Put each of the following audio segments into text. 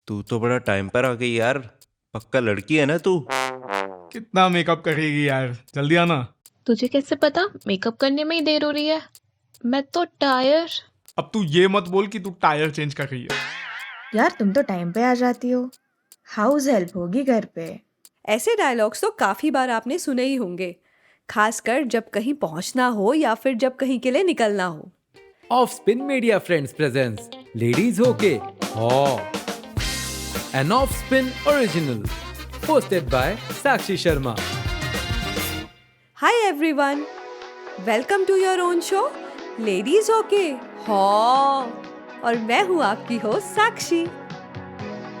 तू तो बड़ा टाइम पर आ गई यार। पक्का लड़की है ना तू? कितना मेकअप करेगी यार, जल्दी आना। तुझे कैसे पता मेकअप करने में ही देर हो रही है? मैं तो टायर। अब तू ये मत बोल कि तू टायर चेंज कर रही है। यार तुम तो टाइम पे आ जाती हो, हाउस हेल्प होगी घर पे। ऐसे डायलॉग्स तो काफ़ी बार आपने सुने ही होंगे, खासकर जब कहीं पहुंचना हो या फिर जब कहीं के लिए निकलना हो। Offspin Media Friends presents Ladies Hoke Haw, an Offspin original, hosted by Sakshi Sharma. Hi everyone, welcome to your own show ladies okay हॉ, और मैं हूँ आपकी होस्ट साक्षी।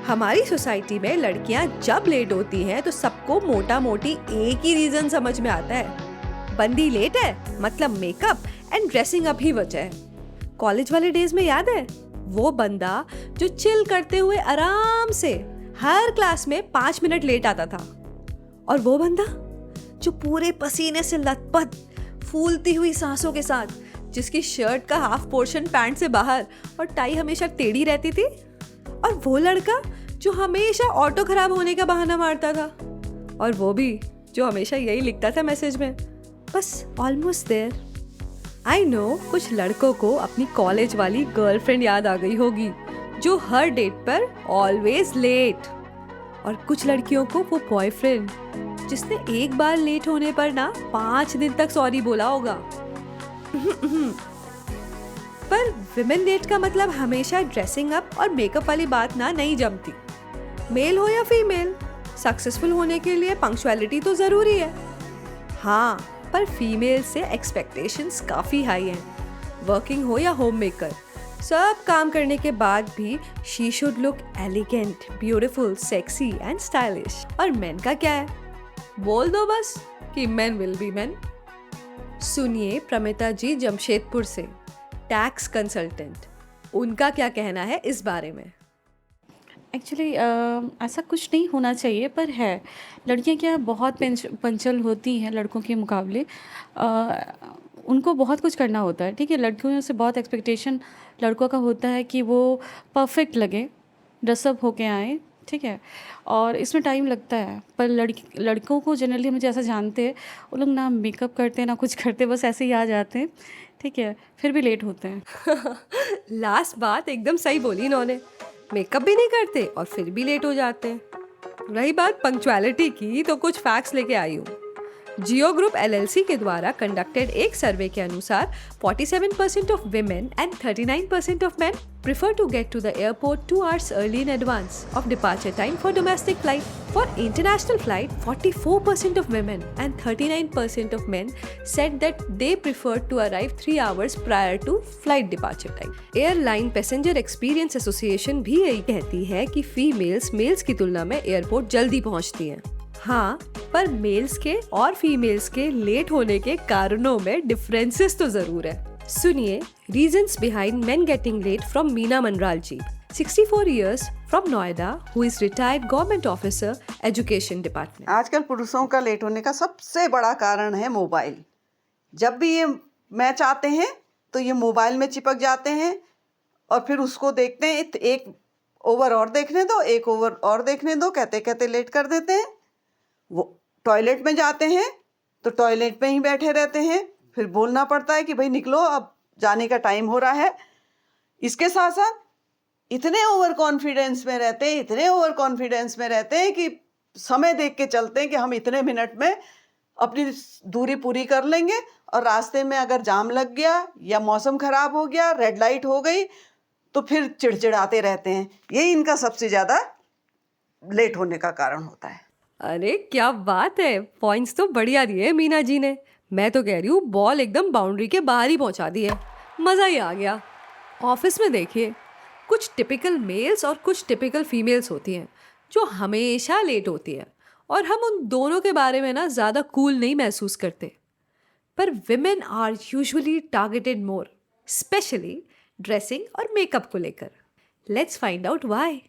हमारी सोसाइटी में लड़कियाँ जब लेट होती हैं तो सबको मोटा मोटी एक ही रीजन समझ में आता है, बंदी लेट है मतलब मेकअप एंड ड्रेसिंग अप ही वजह है। कॉलेज वाले डेज में याद है वो बंदा जो चिल करते हुए आराम से हर क्लास में 5 मिनट लेट आता था, और वो बंदा जो पूरे पसीने से लथपथ फूलती हुई सांसों के साथ, जिसकी शर्ट का हाफ पोर्शन पैंट से बाहर और टाई हमेशा टेढ़ी रहती थी, और वो लड़का जो हमेशा ऑटो खराब होने का बहाना मारता था, और वो भी जो हमेशा यही लिखता था मैसेज में, बस ऑलमोस्ट देयर। आई नो कुछ लड़कों को अपनी कॉलेज वाली गर्लफ्रेंड याद आ गई होगी जो हर डेट पर ऑलवेज लेट, और कुछ लड़कियों को वो बॉयफ्रेंड जिसने एक बार लेट होने पर ना 5 दिन तक सॉरी बोला होगा। पर विमेन डेट का मतलब हमेशा ड्रेसिंग अप और मेकअप वाली बात ना नहीं जमती। मेल हो या फीमेल, सक्सेसफुल होने के लिए पंक्चुअलिटी तो जरूरी है। हाँ, पर फीमेल से एक्सपेक्टेशंस काफ़ी हाई हैं। वर्किंग हो या होम मेकर, सब काम करने के बाद भी she should look elegant, beautiful, sexy and stylish. और मेन का क्या है, बोल दो बस कि मेन विल बी मेन। सुनिए प्रमिता जी जमशेदपुर से, टैक्स कंसल्टेंट, उनका क्या कहना है इस बारे में। एक्चुअली ऐसा कुछ नहीं होना चाहिए, पर है लड़कियां क्या बहुत पंचुअल होती हैं लड़कों के मुकाबले। उनको बहुत कुछ करना होता है, ठीक है। लड़कियों से बहुत एक्सपेक्टेशन लड़कों का होता है कि वो परफेक्ट लगे, ड्रेसअप होके आए, ठीक है। और इसमें टाइम लगता है, पर लड़कों को जनरली हम जैसा जानते हैं, वो लोग ना मेकअप करते हैं ना कुछ करते, बस ऐसे ही आ जाते हैं, ठीक है, फिर भी लेट होते हैं। लास्ट बात एकदम सही बोली इन्होंने, मेकअप भी नहीं करते और फिर भी लेट हो जाते हैं। रही बात पंक्चुअलिटी की, तो कुछ फैक्ट्स लेके आई हूँ। जियो ग्रुप एलएलसी के द्वारा कंडक्टेड एक सर्वे के अनुसार 47% of women and 39% of men prefer to get to the airport 2 hours early in advance of departure time for domestic flight. For international flight, 44% of women and 39% of men said that they prefer to arrive 3 hours prior to flight departure time. Airline Passenger Experience Association भी यही कहती है कि females mails की तुलना में airport जल्दी पहुंचती हैं। हाँ, पर मेल्स के और फीमेल्स के लेट होने के कारणों में डिफरेंसेस तो जरूर है। सुनिए reasons behind men getting late from Meena Manral ji, 64 years from Noida, who is retired government officer, education department. आजकल पुरुषों का लेट होने का सबसे बड़ा कारण है मोबाइल। जब भी ये मैच आते हैं तो ये मोबाइल में चिपक जाते हैं और फिर उसको देखते हैं, एक ओवर और देखने दो, एक ओवर और देखने दो, कहते कहते लेट कर देते हैं। वो टॉयलेट में जाते हैं तो टॉयलेट में ही बैठे रहते हैं, फिर बोलना पड़ता है कि भाई निकलो, अब जाने का टाइम हो रहा है। इसके साथ साथ इतने ओवर कॉन्फिडेंस में रहते हैं कि समय देख के चलते हैं कि हम इतने मिनट में अपनी दूरी पूरी कर लेंगे, और रास्ते में अगर जाम लग गया या मौसम खराब हो गया, रेड लाइट हो गई, तो फिर चिड़चिड़ाते रहते हैं। यही इनका सबसे ज़्यादा लेट होने का कारण होता है। अरे क्या बात है, पॉइंट्स तो बढ़िया दिए मीना जी ने। मैं तो कह रही हूँ बॉल एकदम बाउंड्री के बाहर ही पहुँचा दी है, मज़ा ही आ गया। ऑफिस में देखिए, कुछ टिपिकल मेल्स और कुछ टिपिकल फीमेल्स होती हैं जो हमेशा लेट होती हैं, और हम उन दोनों के बारे में ना ज़्यादा कूल नहीं महसूस करते। पर women are usually targeted more, specially dressing और मेकअप को लेकर। Let's find out why.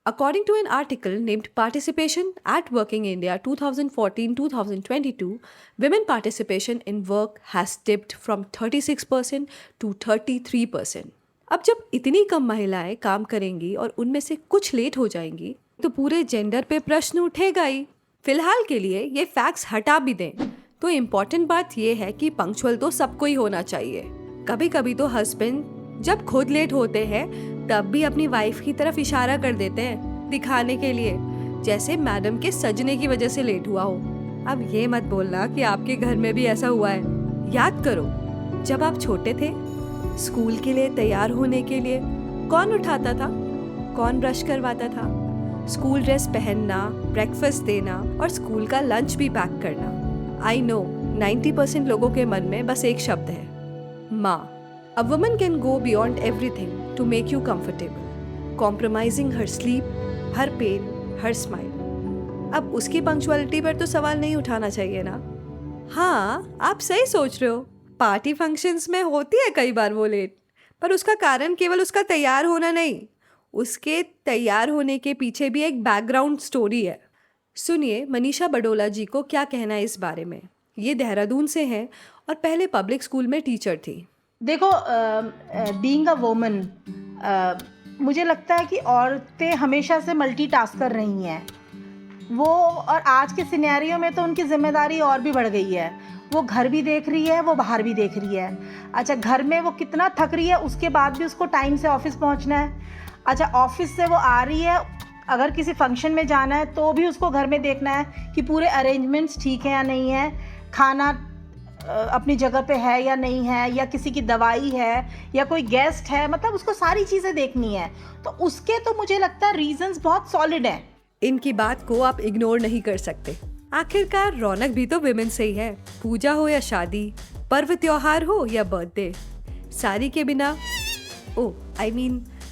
According to an article named Participation at Working India 2014-2022, women participation in work has dipped from 36% to 33%. अब जब इतनी कम महिलाएं काम करेंगी और उनमें से कुछ लेट हो जाएंगी तो पूरे जेंडर पे प्रश्न उठेगा ही। फिलहाल के लिए ये फैक्ट्स हटा भी दें तो इम्पॉर्टेंट बात ये है कि पंक्चुअल तो सबको ही होना चाहिए। कभी कभी तो हस्बैंड जब खुद लेट होते हैं तब भी अपनी वाइफ की तरफ इशारा कर देते हैं दिखाने के लिए, जैसे मैडम के सजने की वजह से लेट हुआ हो। अब ये मत बोलना कि आपके घर में भी ऐसा हुआ है। याद करो, जब आप छोटे थे, स्कूल के लिए तैयार होने के लिए कौन उठाता था, कौन ब्रश करवाता था, स्कूल ड्रेस पहनना, ब्रेकफास्ट देना और स्कूल का लंच भी पैक करना। आई नो 90% लोगों के मन में बस एक शब्द है, माँ। A woman can go beyond everything to make you comfortable, compromising her sleep, her pain, her smile. अब उसकी पंक्चुअलिटी पर तो सवाल नहीं उठाना चाहिए ना। हाँ, आप सही सोच रहे हो, पार्टी फंक्शंस में होती है कई बार वो लेट, पर उसका कारण केवल उसका तैयार होना नहीं, उसके तैयार होने के पीछे भी एक बैकग्राउंड स्टोरी है। सुनिए मनीषा बडोला जी को क्या कहना है इस बारे में। ये देहरादून से हैं और पहले पब्लिक स्कूल में टीचर थी। देखो, बीइंग अ वोमन, मुझे लगता है कि औरतें हमेशा से मल्टीटास्कर रही हैं वो, और आज के सिनेरियो में तो उनकी जिम्मेदारी और भी बढ़ गई है। वो घर भी देख रही है, वो बाहर भी देख रही है। अच्छा, घर में वो कितना थक रही है, उसके बाद भी उसको टाइम से ऑफिस पहुंचना है। अच्छा, ऑफिस से वो आ रही है, अगर किसी फंक्शन में जाना है तो भी उसको घर में देखना है कि पूरे अरेंजमेंट्स ठीक है या नहीं है, खाना अपनी जगह पे है या नहीं है, या किसी की दवाई है या कोई गेस्ट है, मतलब उसको सारी चीज़ें देखनी है। तो उसके तो मुझे लगता है रीजंस बहुत सॉलिड हैं। इनकी बात को आप इग्नोर नहीं कर सकते। आखिरकार रौनक भी तो विमेन से ही है। पूजा हो या शादी, पर्व त्योहार हो या बर्थडे, सारी के बिना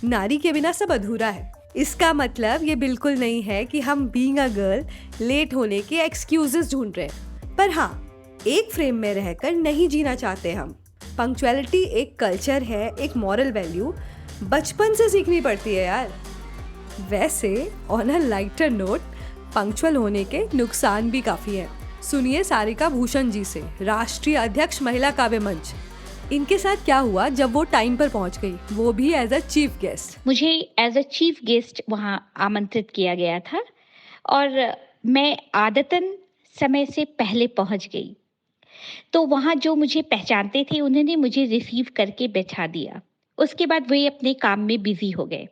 नारी के बिना सब अधूरा है। इसका मतलब ये बिल्कुल नहीं है कि हम बीइंग अ गर्ल लेट होने के एक्सक्यूजेस ढूंढ रहे हैं, पर हाँ, एक फ्रेम में रहकर नहीं जीना चाहते हम। पंक्चुअलिटी एक कल्चर है, एक मॉरल वैल्यू बचपन से सीखनी पड़ती है यार। वैसे on a lighter note, punctual होने के नुकसान भी काफ़ी हैं। सुनिए सारिका भूषण जी से, राष्ट्रीय अध्यक्ष महिला काव्य मंच। इनके साथ क्या हुआ जब वो टाइम पर पहुंच गई, वो भी एज अ चीफ गेस्ट। मुझे एज अ चीफ गेस्ट वहाँ आमंत्रित किया गया था और मैं आदतन समय से पहले पहुंच गई। तो वहाँ जो मुझे पहचानते थे उन्होंने मुझे रिसीव करके बैठा दिया। उसके बाद वे अपने काम में बिजी हो गए।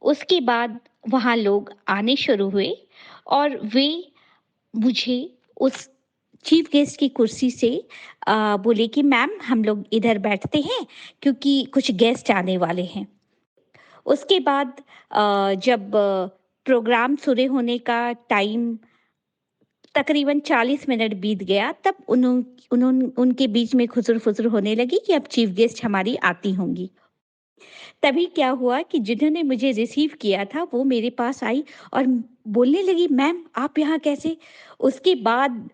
उसके बाद वहाँ लोग आने शुरू हुए और वे मुझे उस चीफ गेस्ट की कुर्सी से बोले कि मैम हम लोग इधर बैठते हैं क्योंकि कुछ गेस्ट आने वाले हैं। उसके बाद जब प्रोग्राम शुरू होने का टाइम तकरीबन 40 मिनट बीत गया, तब उनके बीच में खुसर फुसर होने लगी कि अब चीफ गेस्ट हमारी आती होंगी। तभी क्या हुआ कि जिन्होंने मुझे रिसीव किया था वो मेरे पास आई और बोलने लगी, मैम आप यहाँ कैसे। उसके बाद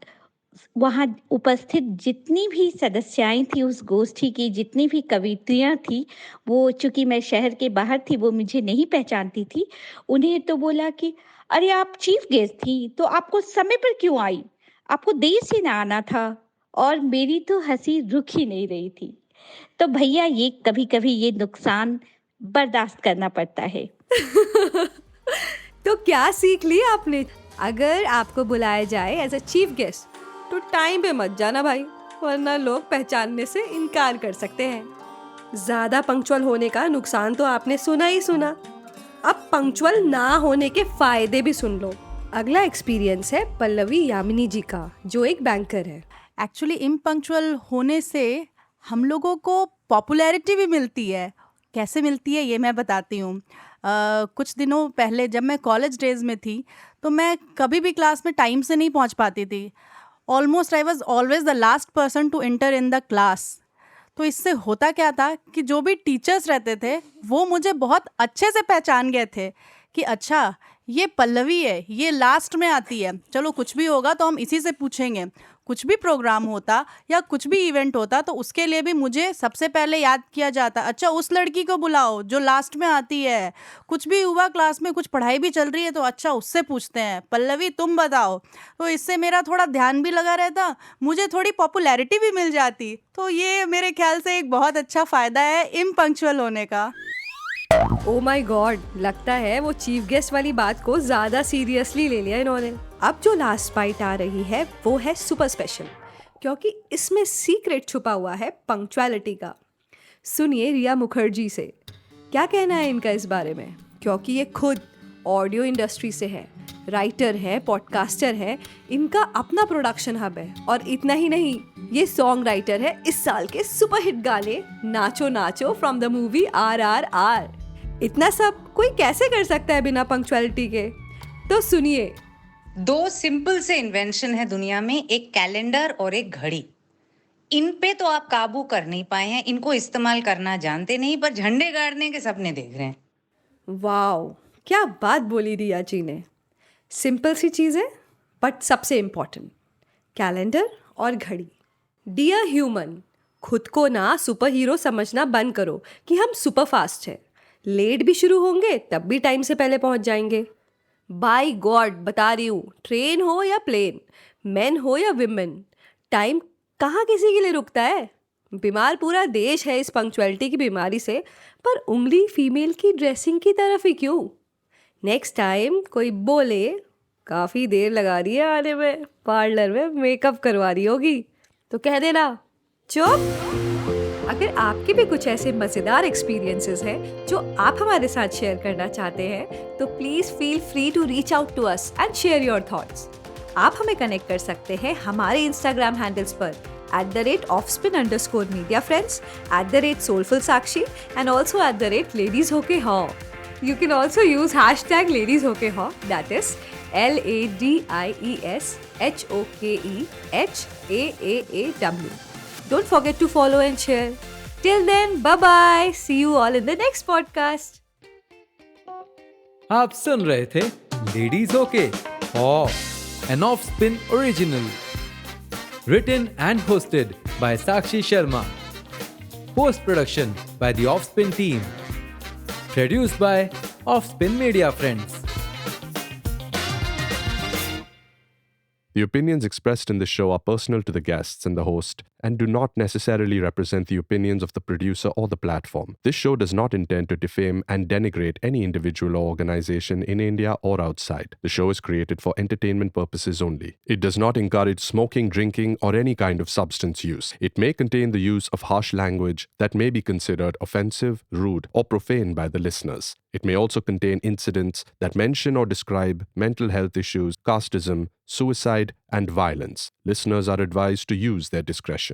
वहाँ उपस्थित जितनी भी सदस्याएं थी उस गोष्ठी की, जितनी भी कवित्रियाँ थी, वो चूँकि मैं शहर के बाहर थी वो मुझे नहीं पहचानती थी। उन्हें तो बोला कि अरे आप चीफ गेस्ट थी तो आपको समय पर क्यों आई, आपको देर से ना आना था। और मेरी तो हंसी रुक ही नहीं रही थी। तो भैया ये कभी कभी ये नुकसान बर्दाश्त करना पड़ता है। तो क्या सीख लिया आपने? अगर आपको बुलाया जाए एज अ चीफ गेस्ट तो टाइम पे मत जाना भाई, वरना लोग पहचानने से इनकार कर सकते हैं। ज्यादा पंक्चुअल होने का नुकसान तो आपने सुना ही सुना, अब पंक्चुअल ना होने के फायदे भी सुन लो। अगला एक्सपीरियंस है पल्लवी यामिनी जी का, जो एक बैंकर है। एक्चुअली इम्पंक्चुअल होने से हम लोगों को पॉपुलैरिटी भी मिलती है। कैसे मिलती है ये मैं बताती हूँ। कुछ दिनों पहले जब मैं कॉलेज डेज में थी तो मैं कभी भी क्लास में टाइम से नहीं पहुँच पाती थी। Almost I was always the last person to enter in the class. तो इससे होता क्या था कि जो भी टीचर्स रहते थे वो मुझे बहुत अच्छे से पहचान गए थे कि अच्छा ये पल्लवी है, ये लास्ट में आती है, चलो कुछ भी होगा तो हम इसी से पूछेंगे। कुछ भी प्रोग्राम होता या कुछ भी इवेंट होता तो उसके लिए भी मुझे सबसे पहले याद किया जाता, अच्छा उस लड़की को बुलाओ जो लास्ट में आती है। कुछ भी हुआ क्लास में, कुछ पढ़ाई भी चल रही है तो अच्छा उससे पूछते हैं, पल्लवी तुम बताओ। तो इससे मेरा थोड़ा ध्यान भी लगा रहता, मुझे थोड़ी पॉपुलैरिटी भी मिल जाती। तो ये मेरे ख्याल से एक बहुत अच्छा फ़ायदा है इम्पंक्चुअल होने का। ओ माय गॉड, लगता है वो चीफ गेस्ट वाली बात को ज्यादा सीरियसली ले लिया इन्होंने। अब जो लास्ट बाइट आ रही है वो है सुपर स्पेशल, क्योंकि इसमें सीक्रेट छुपा हुआ है पंक्चुअलिटी का। सुनिए रिया मुखर्जी से क्या कहना है इनका इस बारे में, क्योंकि ये खुद ऑडियो इंडस्ट्री से है, राइटर है, पॉडकास्टर है, इनका अपना प्रोडक्शन हब है। और इतना ही नहीं, ये सॉन्ग राइटर है इस साल के सुपरहिट गाने नाचो नाचो फ्रॉम द मूवी RRR। इतना सब कोई कैसे कर सकता है बिना पंक्चुअलिटी के? तो सुनिए। 2 सिंपल से इन्वेंशन है दुनिया में, एक कैलेंडर और एक घड़ी। इन पे तो आप काबू कर नहीं पाए हैं, इनको इस्तेमाल करना जानते नहीं, पर झंडे गाड़ने के सपने देख रहे हैं। वाओ, क्या बात बोली रिया जी ने। सिंपल सी चीज़ है बट सबसे इम्पॉर्टेंट, कैलेंडर और घड़ी। डियर ह्यूमन, खुद को ना सुपर हीरो समझना बंद करो कि हम सुपर फास्ट हैं। लेट भी शुरू होंगे तब भी टाइम से पहले पहुंच जाएंगे। बाय गॉड बता रही हूँ, ट्रेन हो या प्लेन, मेन हो या विमेन, टाइम कहाँ किसी के लिए रुकता है। बीमार पूरा देश है इस पंक्चुअलिटी की बीमारी से, पर उंगली फीमेल की ड्रेसिंग की तरफ ही क्यों? नेक्स्ट टाइम कोई बोले काफ़ी देर लगा रही है आने में, पार्लर में मेकअप करवा रही होगी, तो कह देना चुप। अगर आपके भी कुछ ऐसे मज़ेदार एक्सपीरियंसेस हैं जो आप हमारे साथ शेयर करना चाहते हैं तो please feel free to reach out to us and share your thoughts. आप हमें कनेक्ट कर सकते हैं हमारे इंस्टाग्राम हैंडल्स पर @offspin_media_friends, @soulfulsakshi and also @ladieshokehaw. You can also use #ladieshokehaw, that is LADIESHOKEHAAAW. Don't forget to follow and share. Till then, bye-bye. See you all in the next podcast. आप सुन रहे थे ladies okay an off spin original, written and hosted by Sakshi Sharma, post production by the Offspin team, produced by Offspin Media Friends. The opinions expressed in this show are personal to the guests and the host and do not necessarily represent the opinions of the producer or the platform. This show does not intend to defame and denigrate any individual or organization in India or outside. The show is created for entertainment purposes only. It does not encourage smoking, drinking, or any kind of substance use. It may contain the use of harsh language that may be considered offensive, rude, or profane by the listeners. It may also contain incidents that mention or describe mental health issues, casteism, suicide, and violence. Listeners are advised to use their discretion.